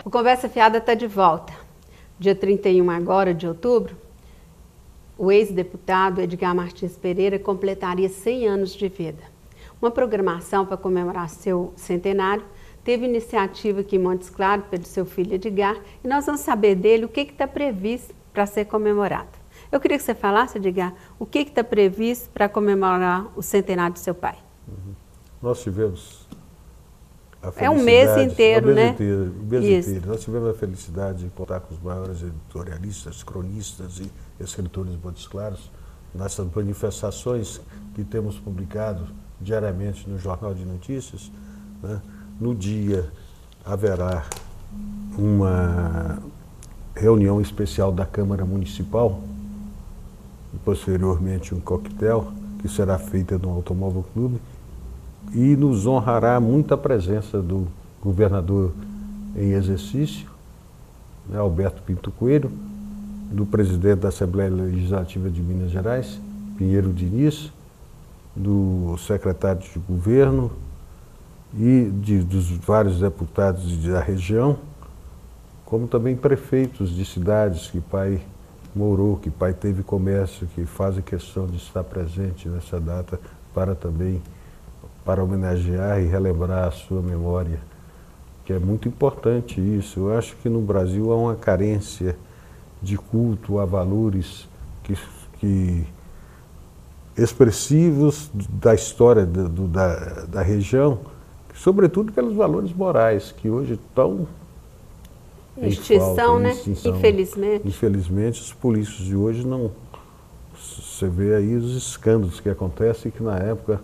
O Conversa Fiada está de volta. Dia 31 agora de outubro, o ex-deputado Edgar Martins Pereira completaria 100 anos de vida. Uma programação para comemorar seu centenário teve iniciativa aqui em Montes Claros pelo seu filho Edgar e nós vamos saber dele o que está previsto para ser comemorado. Eu queria que você falasse, Edgar, o que está previsto para comemorar o centenário do seu pai. Nós tivemos a felicidade... É um mês inteiro, né? O mês inteiro. Nós tivemos a felicidade de contar com os maiores editorialistas, cronistas e escritores de Montes Claros nessas manifestações que temos publicado diariamente no Jornal de Notícias, né? No dia haverá uma reunião especial da Câmara Municipal e posteriormente um coquetel que será feita no Automóvel Clube e nos honrará muita presença do governador em exercício, né, Alberto Pinto Coelho, do presidente da Assembleia Legislativa de Minas Gerais, Pinheiro Diniz, do secretário de governo e dos vários deputados da região, como também prefeitos de cidades que pai morou, que pai teve comércio, que fazem questão de estar presente nessa data para homenagear e relembrar a sua memória, que é muito importante isso. Eu acho que no Brasil há uma carência de culto a valores que expressivos da história da região, sobretudo pelos valores morais, que hoje estão em falta, né? Infelizmente. Infelizmente, os polícios de hoje não... Você vê aí os escândalos que acontecem, que na época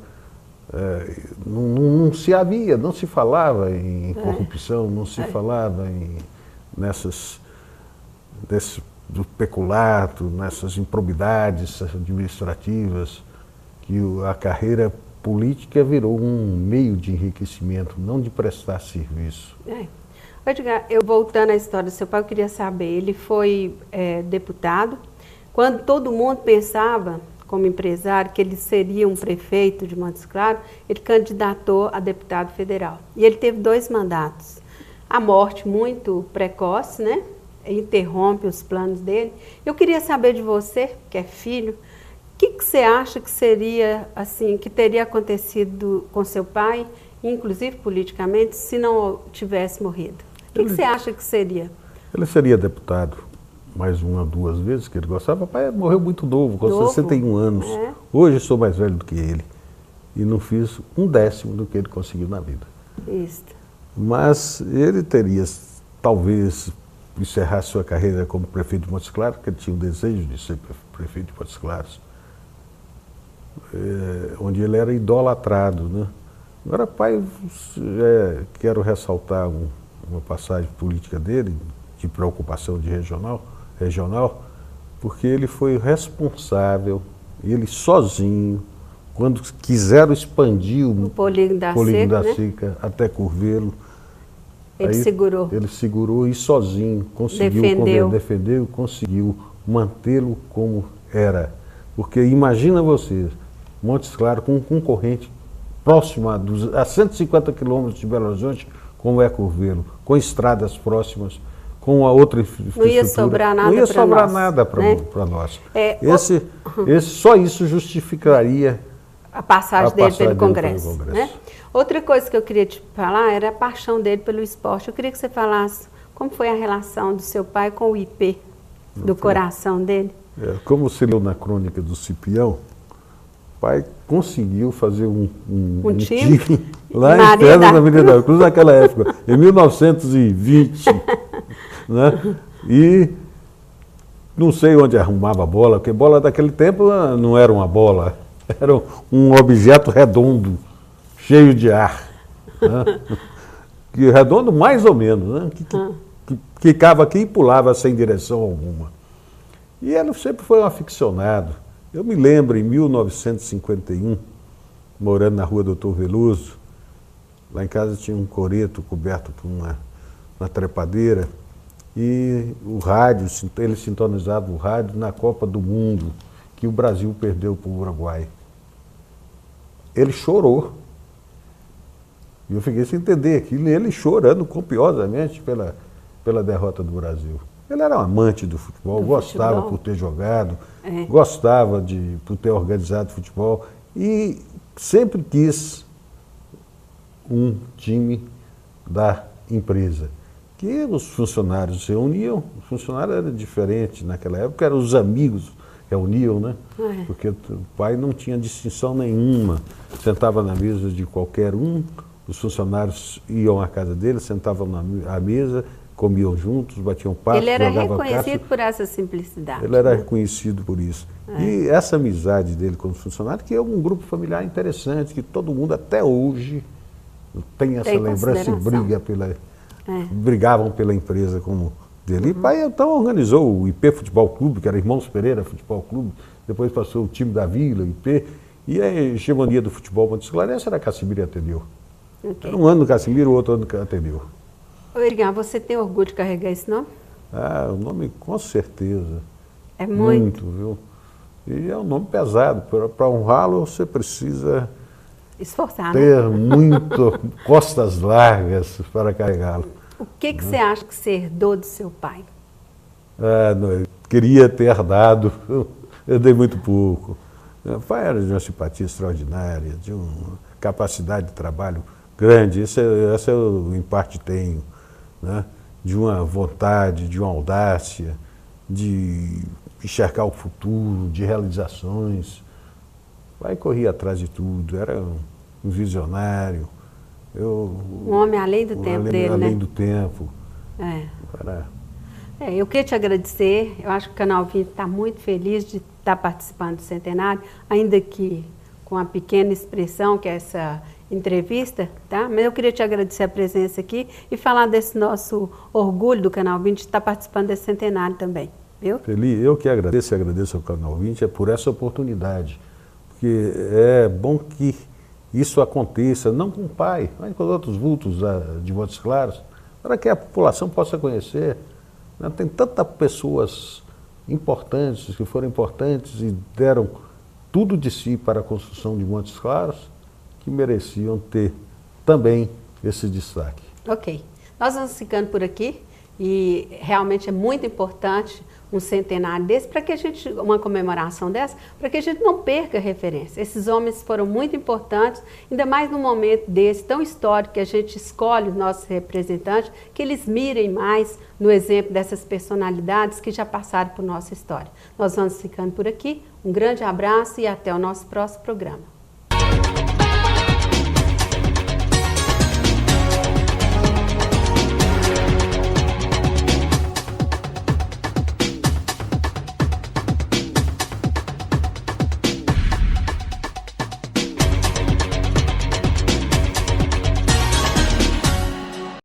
não se falava em corrupção, não se falava do peculato, nessas improbidades administrativas, que a carreira política virou um meio de enriquecimento, não de prestar serviço. Edgar, eu voltando à história do seu pai, eu queria saber, ele foi deputado, quando todo mundo pensava, como empresário, que ele seria um prefeito de Montes Claros, ele candidatou a deputado federal. E ele teve 2 mandatos. A morte muito precoce, né? Interrompe os planos dele. Eu queria saber de você, que é filho, o que você acha que seria, assim, que teria acontecido com seu pai, inclusive politicamente, se não tivesse morrido? O que você acha que seria? Ele seria deputado mais 1 ou 2 vezes, que ele gostava. Papai morreu muito novo, com 61 anos. Hoje sou mais velho do que ele e não fiz 1/10 do que ele conseguiu na vida. Isso. Mas ele teria, talvez, encerrar sua carreira como prefeito de Montes Claros, porque ele tinha o desejo de ser prefeito de Montes Claros, onde ele era idolatrado, né? Agora, pai, quero ressaltar uma passagem política dele, de preocupação de regional, porque ele foi responsável, ele sozinho, quando quiseram expandir o polígono da Seca até Curvelo, ele segurou. Ele segurou e sozinho conseguiu defender e conseguiu mantê-lo como era. Porque imagina você, Montes Claros com um concorrente próximo a 150 quilômetros de Belo Horizonte, como é Curvelo, com estradas próximas, com a outra infraestrutura. Não ia sobrar nada para nós. Só isso justificaria a passagem dele pelo Congresso. Né? Outra coisa que eu queria te falar era a paixão dele pelo esporte. Eu queria que você falasse como foi a relação do seu pai com o IP, do coração dele. Como se leu na crônica do Cipião, o pai conseguiu fazer um time lá em Pedra da Avenida da Cruz naquela época, em 1920. Né? E não sei onde arrumava a bola, porque bola daquele tempo não era uma bola, era um objeto redondo, cheio de ar. Né? Que redondo mais ou menos, né? Que ficava aqui e pulava sem direção alguma. E ele sempre foi um aficionado. Eu me lembro, em 1951, morando na rua Doutor Veloso, lá em casa tinha um coreto coberto por uma trepadeira, e o rádio, ele sintonizava o rádio na Copa do Mundo, que o Brasil perdeu para o Uruguai. Ele chorou. E eu fiquei sem entender aquilo, e ele chorando copiosamente pela derrota do Brasil. Ele era um amante do futebol, gostava por ter jogado, gostava por ter organizado futebol e sempre quis um time da empresa. Que os funcionários se reuniam, o funcionário era diferente naquela época, eram os amigos reuniam, né? Porque o pai não tinha distinção nenhuma, sentava na mesa de qualquer um, os funcionários iam à casa dele, sentavam à mesa, comiam juntos, batiam papo, ele era jogavam reconhecido por essa simplicidade. Ele era reconhecido por isso. E essa amizade dele com os funcionários, que é um grupo familiar interessante, que todo mundo até hoje tem essa lembrança e brigavam pela empresa como dele. E o pai então organizou o IP Futebol Clube, que era Irmãos Pereira Futebol Clube, depois passou o time da Vila, o IP, e a hegemonia do futebol monte-esclarense era Casimiro e Ateneu. Era um ano no Casimiro, outro ano no Ateneu. Edgar, você tem orgulho de carregar esse nome? Ah, o nome com certeza. É muito. Viu? E é um nome pesado. Para honrá-lo, você precisa esforçar, ter muito costas largas para carregá-lo. O que você acha que você herdou do seu pai? Eu queria ter herdado, eu dei muito pouco. Meu pai era de uma simpatia extraordinária, de uma capacidade de trabalho grande, essa eu em parte tenho, né? De uma vontade, de uma audácia, de enxergar o futuro, de realizações. O pai corria atrás de tudo, era um visionário. Um homem além do tempo dele, né? Além do tempo. Eu queria te agradecer, eu acho que o Canal 20 está muito feliz de estar participando do centenário, ainda que com a pequena expressão que é essa entrevista, tá? Mas eu queria te agradecer a presença aqui e falar desse nosso orgulho do Canal 20 de estar participando desse centenário também, viu? Feli, eu que agradeço e agradeço ao Canal 20 por essa oportunidade, porque é bom que isso aconteça, não com o pai, mas com os outros vultos de Montes Claros, para que a população possa conhecer. Tem tantas pessoas importantes, que foram importantes e deram tudo de si para a construção de Montes Claros, que mereciam ter também esse destaque. Ok. Nós vamos ficando por aqui e realmente é muito importante um centenário desse, para que a gente, uma comemoração dessa, para que a gente não perca referência. Esses homens foram muito importantes, ainda mais num momento desse tão histórico que a gente escolhe os nossos representantes, que eles mirem mais no exemplo dessas personalidades que já passaram por nossa história. Nós vamos ficando por aqui. Um grande abraço e até o nosso próximo programa.